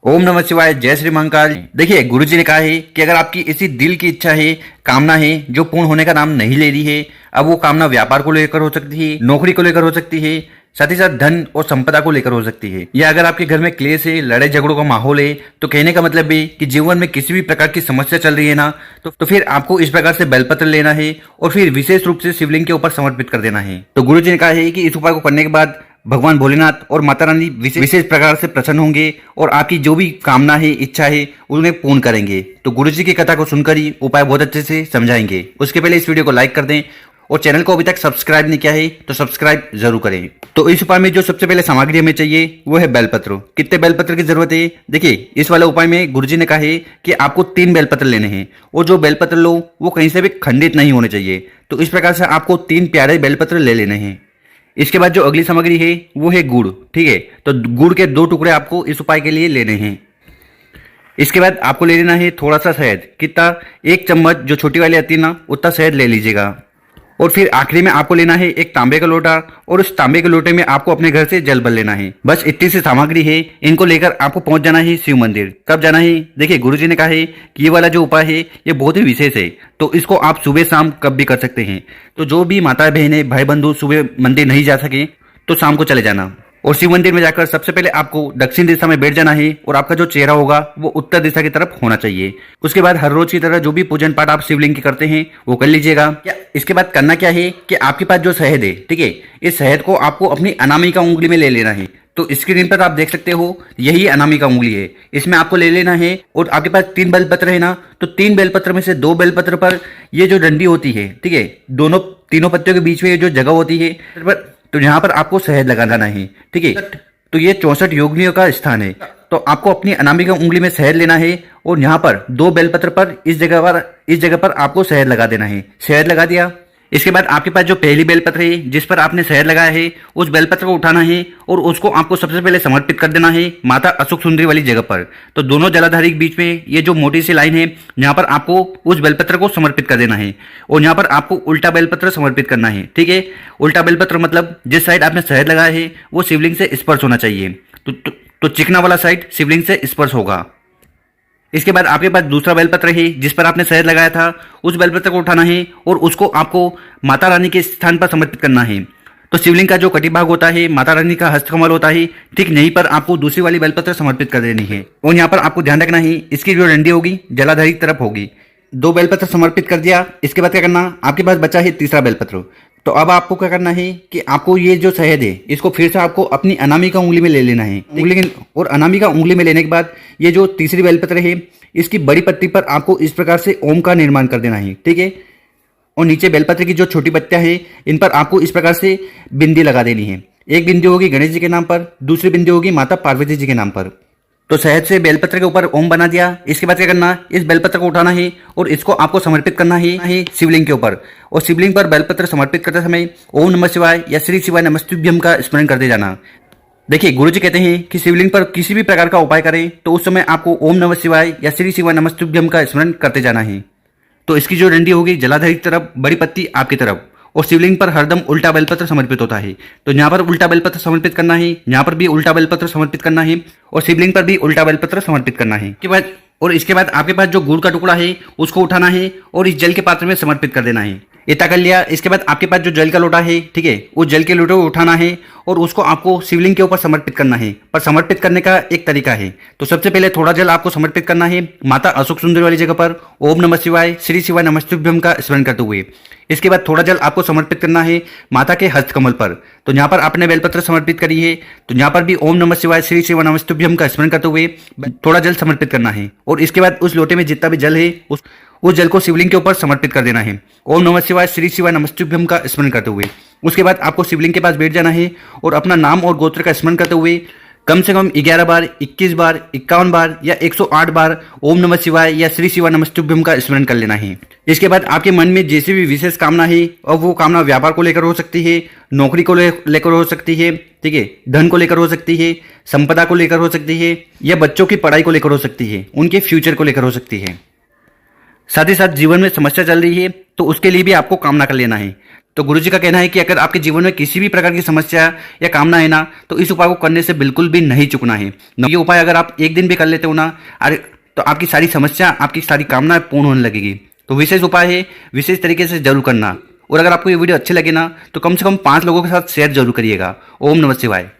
ओम नमः शिवाय, जय श्री महाकाल। देखिए, गुरुजी ने कहा है कि अगर आपकी इसी दिल की इच्छा है, कामना है जो पूर्ण होने का नाम नहीं ले रही है, अब वो कामना व्यापार को लेकर हो सकती है, नौकरी को लेकर हो सकती है, साथ ही साथ धन और संपदा को लेकर हो सकती है, या अगर आपके घर में क्लेश है, लड़ाई झगड़ों का माहौल है, तो कहने का मतलब है कि जीवन में किसी भी प्रकार की समस्या चल रही है ना, तो फिर आपको इस प्रकार से बेलपत्र लेना है और फिर विशेष रूप से शिवलिंग के ऊपर समर्पित कर देना है। तो गुरुजी ने कहा है कि इस उपाय को करने के बाद भगवान भोलेनाथ और माता रानी विशेष प्रकार से प्रसन्न होंगे और आपकी जो भी कामना है, इच्छा है, उन्हें पूर्ण करेंगे। तो गुरुजी की कथा को सुनकर ही उपाय बहुत अच्छे से समझाएंगे। उसके पहले इस वीडियो को लाइक कर दें और चैनल को अभी तक सब्सक्राइब नहीं किया है तो सब्सक्राइब जरूर करें। तो इस उपाय में जो सबसे पहले सामग्री हमें चाहिए वो है बेलपत्र। कितने बेलपत्र की जरूरत है? देखिए, इस वाले उपाय में गुरुजी ने कहा है कि आपको 3 बेलपत्र लेने हैं और जो बेलपत्र लो वो कहीं से भी खंडित नहीं होने चाहिए। तो इस प्रकार से आपको 3 प्यारे बेलपत्र ले लेने हैं। इसके बाद जो अगली सामग्री है वो है गुड़। ठीक है, तो गुड़ के 2 टुकड़े आपको इस उपाय के लिए लेने हैं। इसके बाद आपको ले लेना है थोड़ा सा शहद। कितना? 1 चम्मच, जो छोटी वाली आती है ना, उतना शहद ले लीजिएगा। और फिर आखिरी में आपको लेना है एक तांबे का लोटा और उस तांबे के लोटे में आपको अपने घर से जल भर लेना है। बस इतनी सी सामग्री है, इनको लेकर आपको पहुंच जाना है शिव मंदिर। कब जाना है? देखिए, गुरुजी ने कहा है कि ये वाला जो उपाय है ये बहुत ही विशेष है, तो इसको आप सुबह शाम कब भी कर सकते हैं। तो जो भी माता बहने भाई बंधु सुबह मंदिर नहीं जा सके तो शाम को चले जाना। और शिव मंदिर में जाकर सबसे पहले आपको दक्षिण दिशा में बैठ जाना है और आपका जो चेहरा होगा वो उत्तर दिशा की तरफ होना चाहिए। उसके बाद हर रोज की तरह जो भी पूजन पाठ आप शिवलिंग की करते हैं वो कर लीजिएगा। इसके बाद करना क्या है कि आपके पास जो शहद है, ठीक है, इस शहद को आपको अपनी अनामिका उंगली में ले लेना है। तो स्क्रीन पर आप देख सकते हो, यही अनामिका उंगली है, इसमें आपको ले लेना है। और आपके पास 3 बेलपत्र है ना, तो 3 बेलपत्र में से 2 बेलपत्र पर ये जो डंडी होती है, ठीक है, तीनों पत्तियों के बीच में ये जो जगह होती है, तो यहाँ पर आपको शहद लगा देना है। ठीक है, तो ये 64 योगिनियों का स्थान है। तो आपको अपनी अनामिका उंगली में शहद लेना है और यहाँ पर 2 बेलपत्र पर इस जगह पर आपको शहद लगा देना है। शहद लगा दिया। इसके बाद आपके पास जो पहली बेलपत्र है जिस पर आपने शहद लगाया है, उस बेलपत्र को उठाना है और उसको आपको सबसे पहले समर्पित कर देना है माता अशोक सुंदरी वाली जगह पर। तो दोनों जलाधारी के बीच में ये जो मोटी सी लाइन है, यहाँ पर आपको उस बेलपत्र को समर्पित कर देना है और यहाँ पर आपको उल्टा बेलपत्र समर्पित करना है। ठीक है, उल्टा बेलपत्र मतलब जिस साइड आपने शहद लगाया है वो शिवलिंग से स्पर्श होना चाहिए। तो चिकना वाला साइड शिवलिंग से स्पर्श होगा। इसके बाद आपके पास दूसरा बेलपत्र है जिस पर आपने शहद लगाया था, उस बेलपत्र को उठाना है और उसको आपको माता रानी के स्थान पर समर्पित करना है। तो शिवलिंग का जो कटी भाग होता है, माता रानी का हस्तकमल होता है, ठीक यहीं पर आपको दूसरी वाली बेलपत्र समर्पित कर देनी है। और यहाँ पर आपको ध्यान रखना है, इसकी जो डंडी होगी जलाधारी की तरफ होगी। 2 बेलपत्र समर्पित कर दिया। इसके बाद क्या करना, आपके पास बचा है तीसरा बेलपत्र। तो अब आपको क्या करना है कि आपको ये जो शहद है इसको फिर से आपको अपनी अनामिका उंगली में ले लेना है। और अनामिका उंगली में लेने के बाद ये जो तीसरी बेलपत्र है इसकी बड़ी पत्ती पर आपको इस प्रकार से ओम का निर्माण कर देना है। ठीक है, और नीचे बेलपत्र की जो छोटी पत्तियां हैं इन पर आपको इस प्रकार से बिंदी लगा देनी है। एक बिंदी होगी गणेश जी के नाम पर, दूसरी बिंदी होगी माता पार्वती जी के नाम पर। तो शहद से बेलपत्र के ऊपर ओम बना दिया। इसके बाद क्या करना, इस बेलपत्र को उठाना है और इसको आपको समर्पित करना है शिवलिंग के ऊपर। और शिवलिंग पर बेलपत्र समर्पित करते समय ओम नमः शिवाय या श्री शिवाय नमस्तुभ्यम का स्मरण करते जाना। देखिए, गुरुजी कहते हैं कि शिवलिंग पर किसी भी प्रकार का उपाय करें तो उस समय आपको ओम नमः शिवाय या श्री शिवाय नमस्तुभ्यम का स्मरण करते जाना है। तो इसकी जो डंडी होगी जलाधारी की तरफ, बड़ी पत्ती आपकी तरफ, और शिवलिंग पर हरदम उल्टा बेलपत्र समर्पित होता है। तो यहाँ पर उल्टा बेलपत्र समर्पित करना है, यहाँ पर भी उल्टा बेलपत्र समर्पित करना है और शिवलिंग पर भी उल्टा बेलपत्र समर्पित करना है। इसके बाद आपके पास जो गुड़ का टुकड़ा है उसको उठाना है और इस जल के पात्र में समर्पित कर देना है। इतना कर लिया। इसके बाद आपके पास जो जल का लोटा है, ठीक है, उस जल के लोटे को उठाना है और उसको आपको शिवलिंग के ऊपर समर्पित करना है। पर समर्पित करने का एक तरीका है। तो सबसे पहले थोड़ा जल आपको समर्पित करना है माता अशोक सुंदरी वाली जगह पर ओम नमः शिवाय श्री शिवाय नमस्तुभ्यम का स्मरण करते हुए। इसके बाद थोड़ा जल आपको समर्पित करना है माता के हस्तकमल पर। तो यहाँ पर आपने बेलपत्र समर्पित करी है, तो यहाँ पर भी ओम नमः शिवाय श्री शिवाय नमस्तुभ्यम का स्मरण करते हुए थोड़ा जल समर्पित करना है। और इसके बाद उस लोटे में जितना भी जल है उस जल को शिवलिंग के ऊपर समर्पित कर देना है ओम नमः शिवाय श्री शिवाय नमस्तुभ्यम का स्मरण करते हुए। उसके बाद आपको शिवलिंग के पास बैठ जाना है और अपना नाम और गोत्र का स्मरण करते हुए कम से कम 11 बार, 21 बार, 51 बार या 108 बार ओम नमः शिवाय या श्री शिवाय नमस्तुभ्यम का स्मरण कर लेना है। इसके बाद आपके मन में जैसी भी विशेष कामना है, और वो कामना व्यापार को लेकर हो सकती है, नौकरी को लेकर हो सकती है, ठीक है, धन को लेकर हो सकती है, संपदा को लेकर हो सकती है, या बच्चों की पढ़ाई को लेकर हो सकती है, उनके फ्यूचर को लेकर हो सकती है। साथ ही साथ जीवन में समस्या चल रही है तो उसके लिए भी आपको कामना कर लेना है। तो गुरुजी का कहना है कि अगर आपके जीवन में किसी भी प्रकार की समस्या या कामना है ना, तो इस उपाय को करने से बिल्कुल भी नहीं चुकना है। ये उपाय अगर आप एक दिन भी कर लेते हो ना, अरे तो आपकी सारी समस्या, आपकी सारी कामनाएं पूर्ण होने लगेगी। तो विशेष उपाय है, विशेष तरीके से जरूर करना। और अगर आपको ये वीडियो अच्छे लगे ना, तो कम से कम 5 लोगों के साथ शेयर जरूर करिएगा। ओम नमः शिवाय।